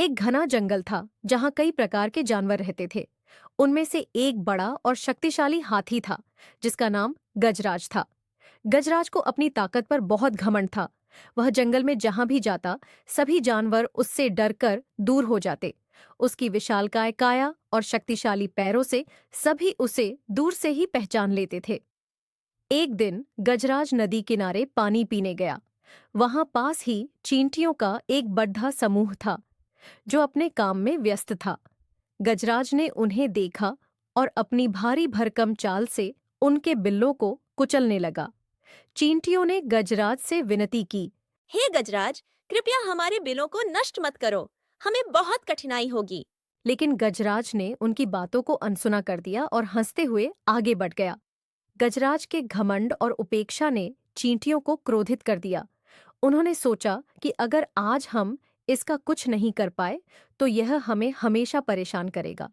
एक घना जंगल था जहां कई प्रकार के जानवर रहते थे। उनमें से एक बड़ा और शक्तिशाली हाथी था जिसका नाम गजराज था। गजराज को अपनी ताकत पर बहुत घमंड था। वह जंगल में जहां भी जाता, सभी जानवर उससे डरकर दूर हो जाते। उसकी विशालकाय काया और शक्तिशाली पैरों से सभी उसे दूर से ही पहचान लेते थे। एक दिन गजराज नदी किनारे पानी पीने गया। वहां पास ही चींटियों का एक बड़ा समूह था जो अपने काम में व्यस्त था। गजराज ने उन्हें देखा और अपनी भारी भरकम चाल से उनके बिल्लों को कुचलने लगा। चींटियों ने गजराज से विनती की। हे गजराज, कृपया हमारे बिलों को नष्ट मत करो। हमें बहुत कठिनाई होगी। लेकिन गजराज ने उनकी बातों को अनसुना कर दिया और हंसते हुए आगे बढ़ गया। गजराज के घमंड और उपेक्षा ने चींटियों को क्रोधित कर दिया। उन्होंने सोचा कि अगर आज हम इसका कुछ नहीं कर पाए तो यह हमें हमेशा परेशान करेगा।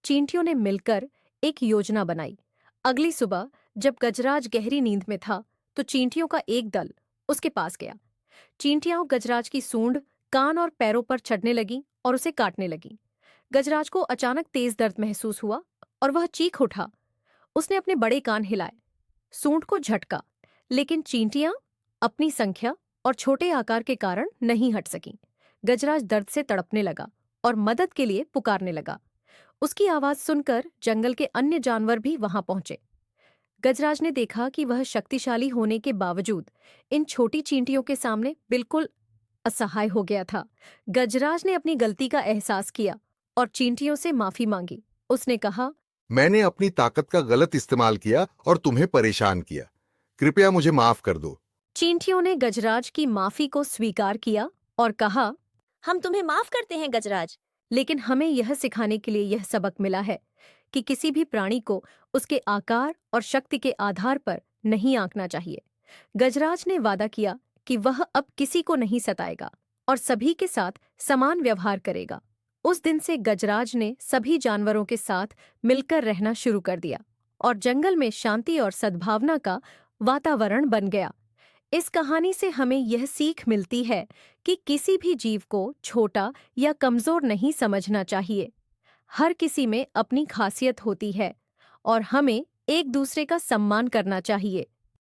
चींटियों ने मिलकर एक योजना बनाई। अगली सुबह जब गजराज गहरी नींद में था तो चींटियों का एक दल उसके पास गया। चींटियां गजराज की सूंड, कान और पैरों पर चढ़ने लगीं और उसे काटने लगीं। गजराज को अचानक तेज दर्द महसूस हुआ और वह चीख उठा। उसने अपने बड़े कान हिलाए, सूंड को झटका, लेकिन चींटियां अपनी संख्या और छोटे आकार के कारण नहीं हट सकीं। गजराज दर्द से तड़पने लगा और मदद के लिए पुकारने लगा। उसकी आवाज सुनकर जंगल के अन्य जानवर भी वहां पहुंचे। गजराज ने देखा कि वह शक्तिशाली होने के बावजूद इन छोटी चींटियों के सामने बिल्कुल असहाय हो गया था। गजराज ने अपनी गलती का एहसास किया और चींटियों से माफी मांगी। उसने कहा, मैंने अपनी ताकत का गलत इस्तेमाल किया और तुम्हें परेशान किया। कृपया मुझे माफ कर दो। चींटियों ने गजराज की माफी को स्वीकार किया और कहा, हम तुम्हें माफ करते हैं गजराज। लेकिन हमें यह सिखाने के लिए यह सबक मिला है कि किसी भी प्राणी को उसके आकार और शक्ति के आधार पर नहीं आंकना चाहिए। गजराज ने वादा किया कि वह अब किसी को नहीं सताएगा और सभी के साथ समान व्यवहार करेगा। उस दिन से गजराज ने सभी जानवरों के साथ मिलकर रहना शुरू कर दिया और जंगल में शांति और सद्भावना का वातावरण बन गया। इस कहानी से हमें यह सीख मिलती है कि किसी भी जीव को छोटा या कमजोर नहीं समझना चाहिए। हर किसी में अपनी खासियत होती है और हमें एक दूसरे का सम्मान करना चाहिए।